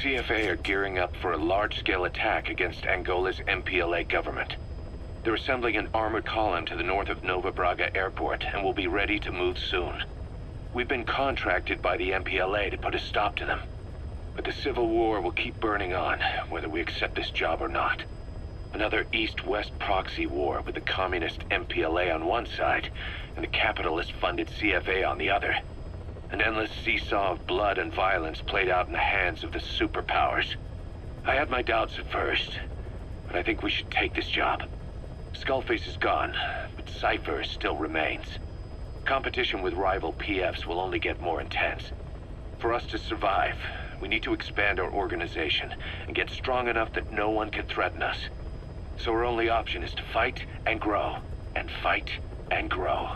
CFA are gearing up for a large-scale attack against Angola's MPLA government. They're assembling an armored column to the north of Nova Braga Airport and will be ready to move soon. We've been contracted by the MPLA to put a stop to them. But the civil war will keep burning on, whether we accept this job or not. Another East-West proxy war with the communist MPLA on one side and the capitalist-funded CFA on the other. An endless seesaw of blood and violence played out in the hands of the superpowers. I had my doubts at first, but I think we should take this job. Skullface is gone, but Cypher still remains. Competition with rival PFs will only get more intense. For us to survive, we need to expand our organization and get strong enough that no one can threaten us. So our only option is to fight and grow, and fight and grow.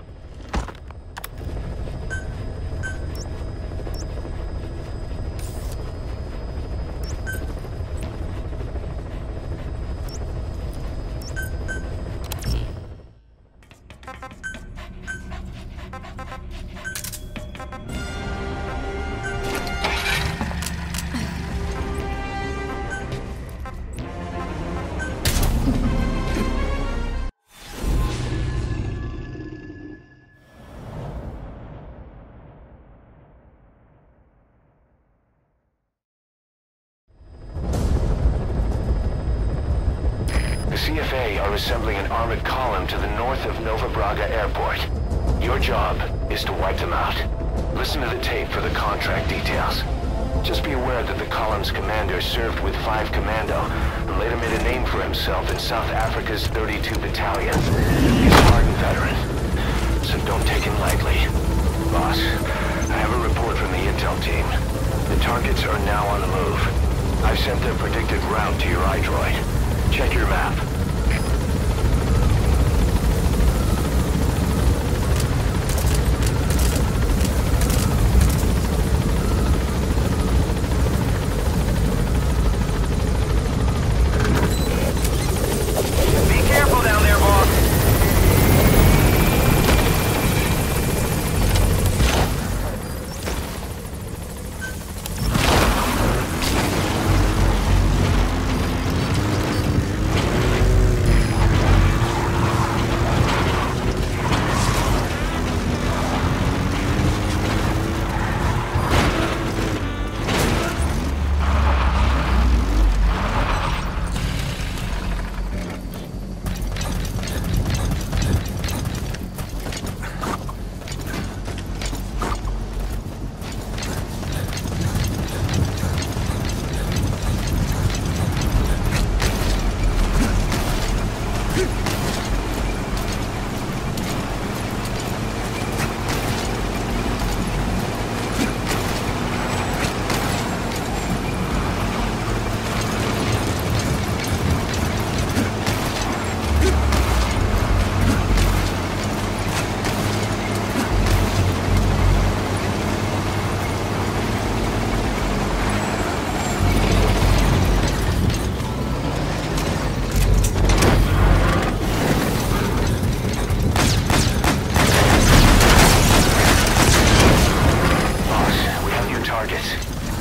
CFA are assembling an armored column to the north of Nova Braga Airport. Your job is to wipe them out. Listen to the tape for the contract details. Just be aware that the column's commander served with 5 Commando and later made a name for himself in South Africa's 32 Battalion. He's a hardened veteran, so don't take him lightly. Boss, I have a report from the intel team. The targets are now on the move. I've sent their predicted route to your iDroid. Check your map.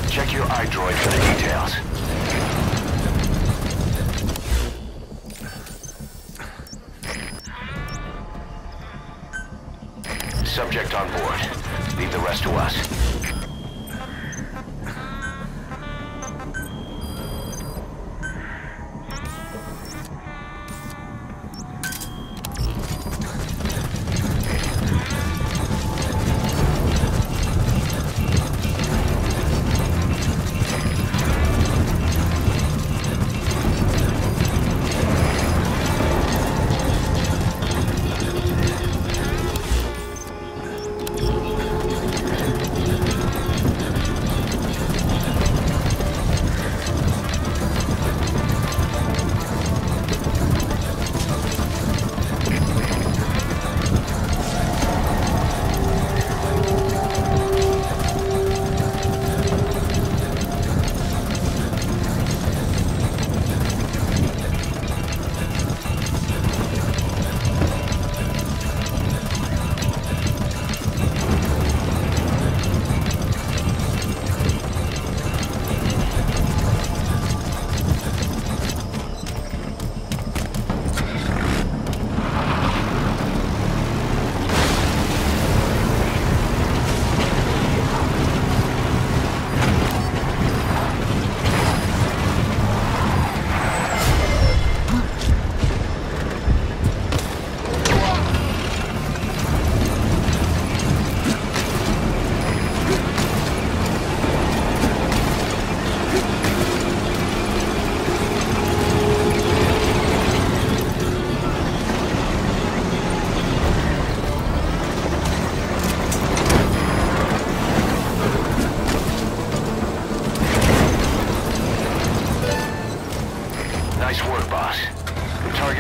Check your iDroid for the details. Subject on board. Leave the rest to us.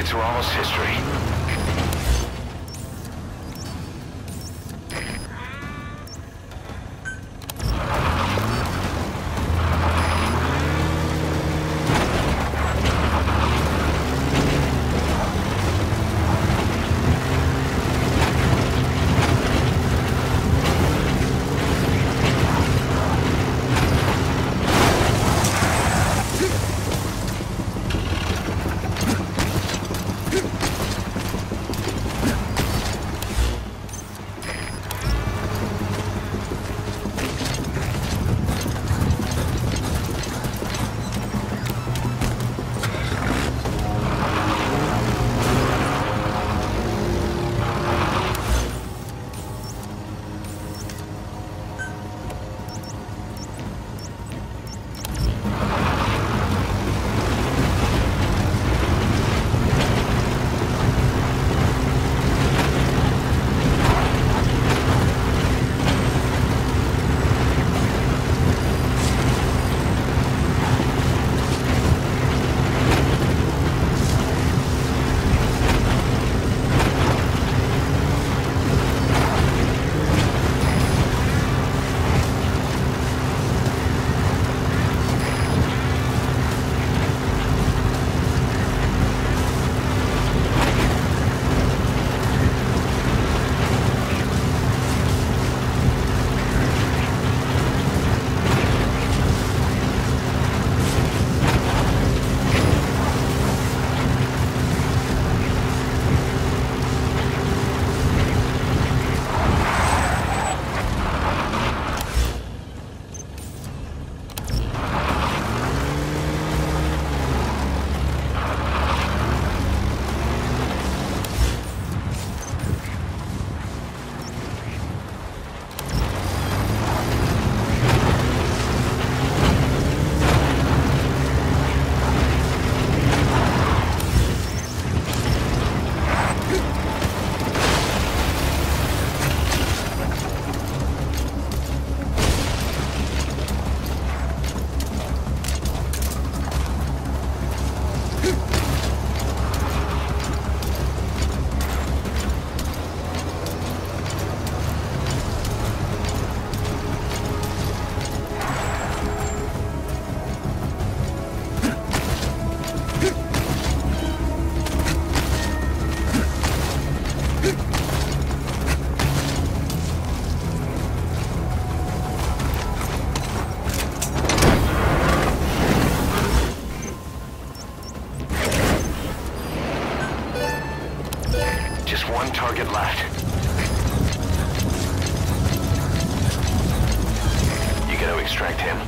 Rockets are almost history. Target left. You gotta extract him.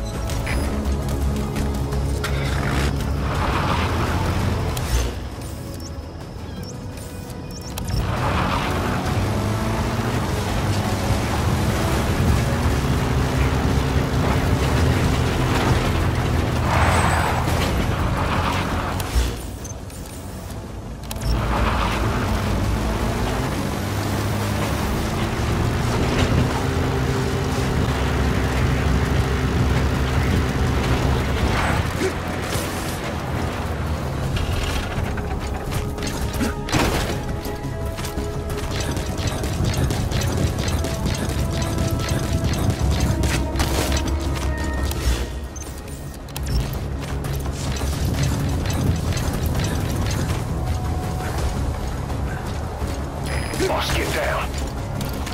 Boss, get down.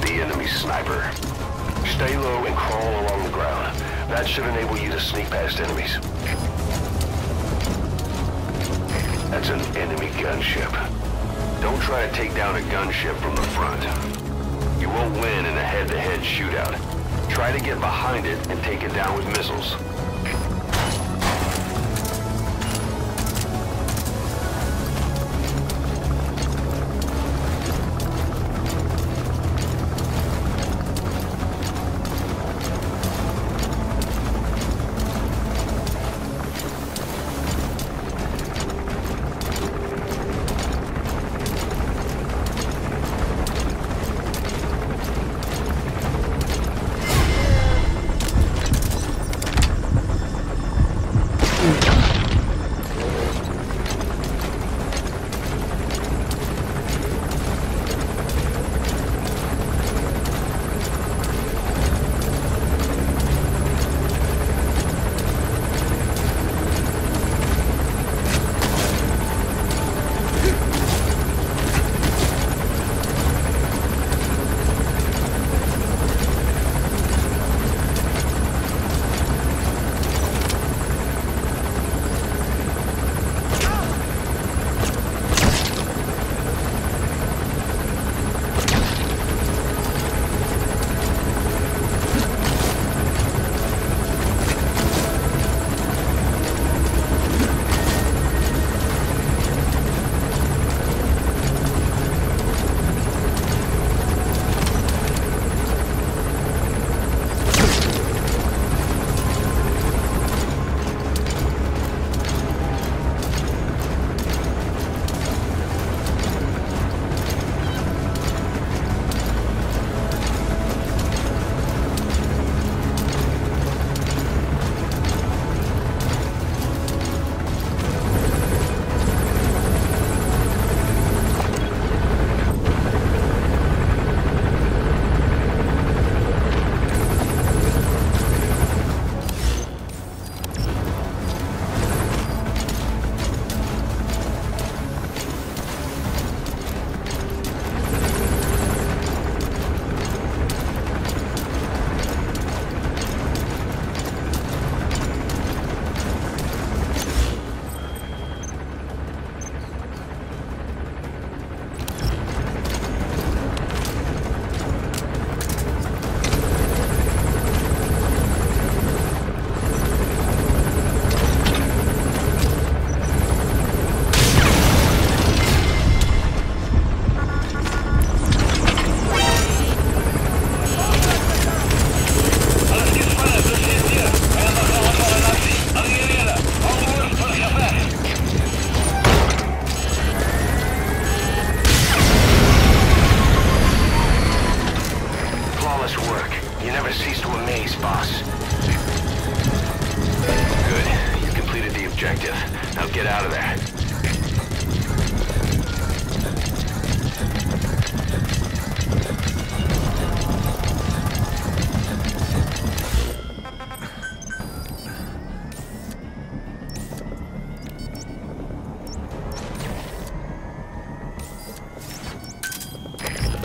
The enemy sniper. Stay low and crawl along the ground. That should enable you to sneak past enemies. That's an enemy gunship. Don't try to take down a gunship from the front. You won't win in a head-to-head shootout. Try to get behind it and take it down with missiles.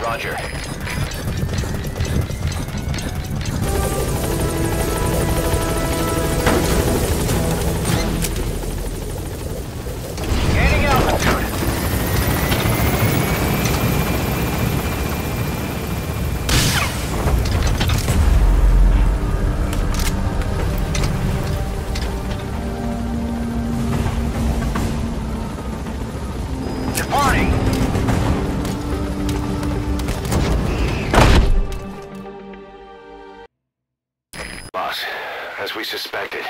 Roger. Gaining altitude. Departing. Boss, as we suspected,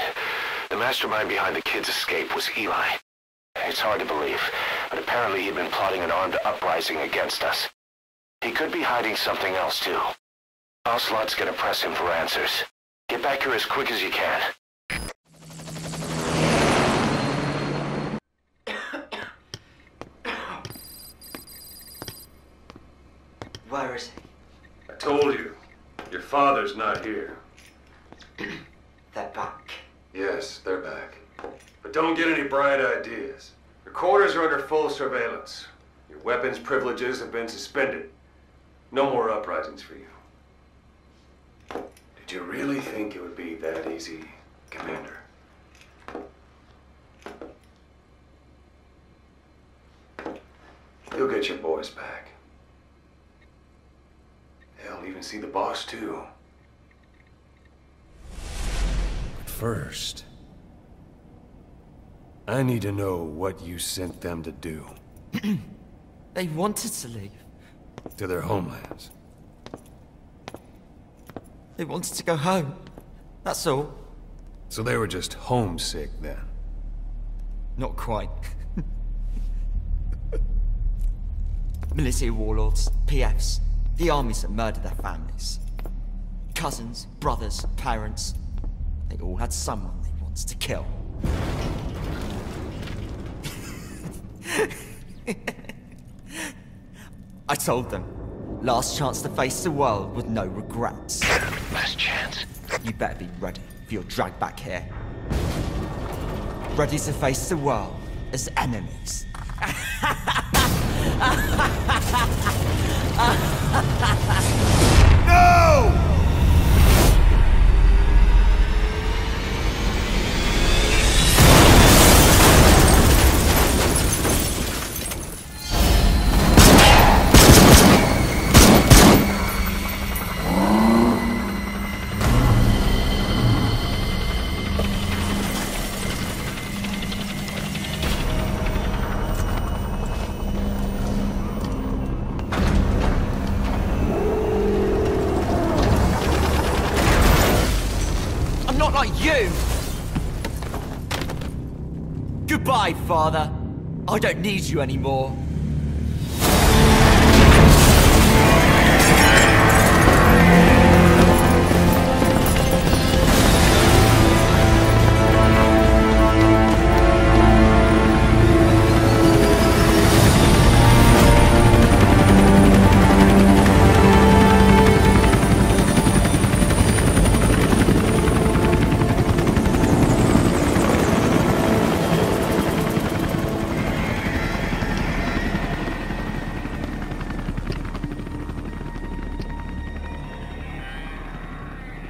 the mastermind behind the kid's escape was Eli. It's hard to believe, but apparently he'd been plotting an armed uprising against us. He could be hiding something else too. Ocelot's gonna press him for answers. Get back here as quick as you can. Where is he? I told you, your father's not here. They're back. Yes, they're back. But don't get any bright ideas. Your quarters are under full surveillance. Your weapons privileges have been suspended. No more uprisings for you. Did you really think it would be that easy, Commander? You'll get your boys back. They'll even see the boss, too. First, I need to know what you sent them to do. They wanted to leave. To their homelands. They wanted to go home. That's all. So they were just homesick then. Not quite. Militia warlords, PFs, the armies that murdered their families. Cousins, brothers, parents. They all had someone they wanted to kill. I told them, last chance to face the world with no regrets. Last chance. You better be ready for your drag back here. Ready to face the world as enemies. No! Like you! Goodbye, Father. I don't need you anymore.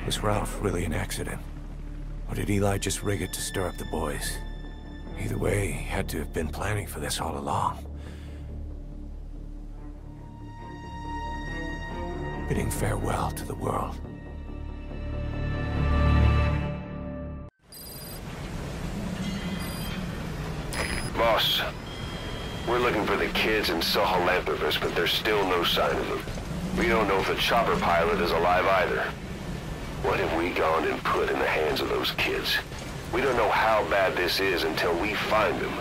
Was Ralph really an accident? Or did Eli just rig it to stir up the boys? Either way, he had to have been planning for this all along. Bidding farewell to the world. Boss, we're looking for the kids and Sahelanthropus, but there's still no sign of them. We don't know if the chopper pilot is alive either. What have we gone and put in the hands of those kids? We don't know how bad this is until we find them.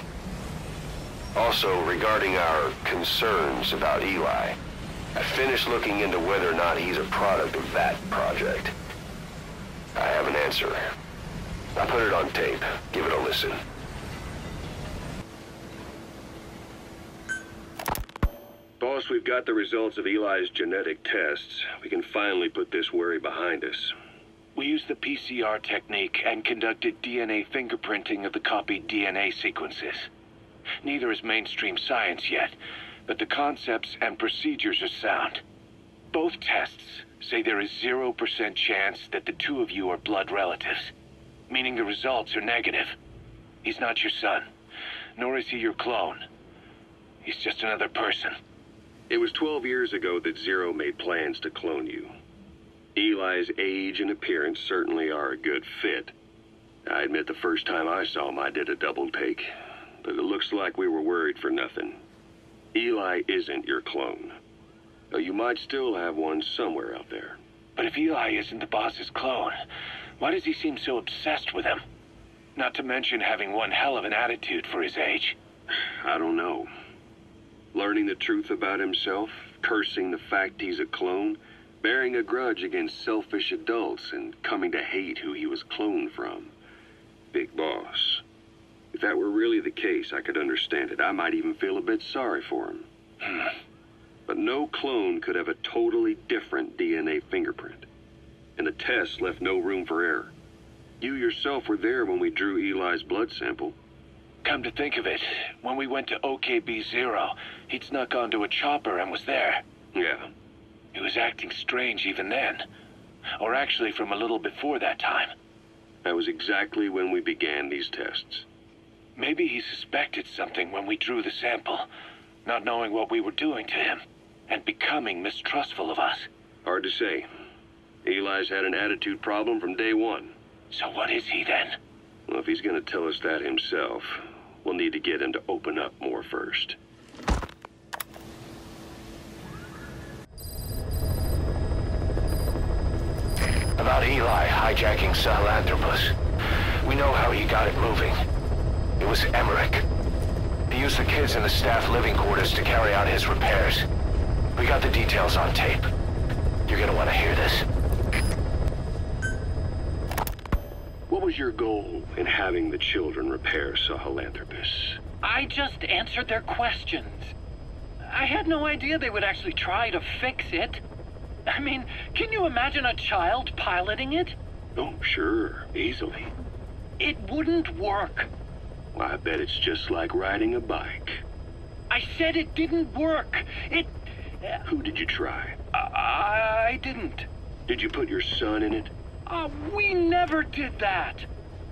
Also, regarding our concerns about Eli, I finished looking into whether or not he's a product of that project. I have an answer. I put it on tape. Give it a listen. Boss, we've got the results of Eli's genetic tests. We can finally put this worry behind us. We used the PCR technique and conducted DNA fingerprinting of the copied DNA sequences. Neither is mainstream science yet, but the concepts and procedures are sound. Both tests say there is 0% chance that the two of you are blood relatives, meaning the results are negative. He's not your son, nor is he your clone. He's just another person. It was 12 years ago that Zero made plans to clone you. Eli's age and appearance certainly are a good fit. I admit the first time I saw him I did a double take, but it looks like we were worried for nothing. Eli isn't your clone, though you might still have one somewhere out there. But if Eli isn't the boss's clone, why does he seem so obsessed with him? Not to mention having one hell of an attitude for his age. I don't know. Learning the truth about himself, cursing the fact he's a clone, bearing a grudge against selfish adults, and coming to hate who he was cloned from. Big boss. If that were really the case, I could understand it. I might even feel a bit sorry for him. But no clone could have a totally different DNA fingerprint. And the tests left no room for error. You yourself were there when we drew Eli's blood sample. Come to think of it, when we went to OKB-0, he'd snuck onto a chopper and was there. Yeah. He was acting strange even then. Or actually from a little before that time. That was exactly when we began these tests. Maybe he suspected something when we drew the sample, not knowing what we were doing to him, and becoming mistrustful of us. Hard to say. Eli's had an attitude problem from day one. So what is he then? Well, if he's gonna tell us that himself, we'll need to get him to open up more first. About Eli hijacking Sahelanthropus. We know how he got it moving. It was Emmerich. He used the kids in the staff living quarters to carry out his repairs. We got the details on tape. You're gonna want to hear this. What was your goal in having the children repair Sahelanthropus? I just answered their questions. I had no idea they would actually try to fix it. I mean, can you imagine a child piloting it? Oh, sure. Easily. It wouldn't work. Well, I bet it's just like riding a bike. I said it didn't work. Who did you try? I didn't. Did you put your son in it? We never did that.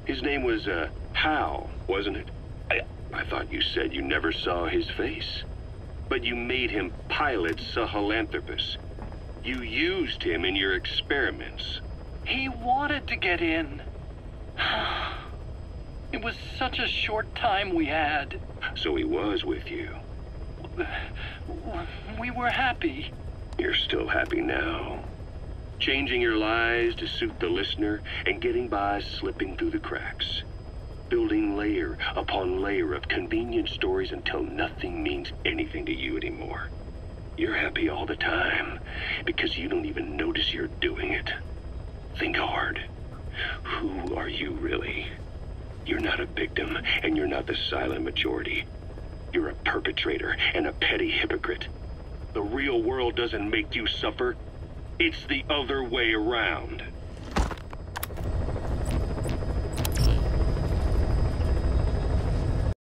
His name was, Hal, wasn't it? I thought you said you never saw his face. But you made him pilot Sahelanthropus. You used him in your experiments. He wanted to get in. It was such a short time we had. So he was with you. We were happy. You're still happy now. Changing your lies to suit the listener and getting by slipping through the cracks. Building layer upon layer of convenient stories until nothing means anything to you anymore. You're happy all the time because you don't even notice you're doing it. Think hard. Who are you really? You're not a victim, and you're not the silent majority. You're a perpetrator and a petty hypocrite. The real world doesn't make you suffer. It's the other way around.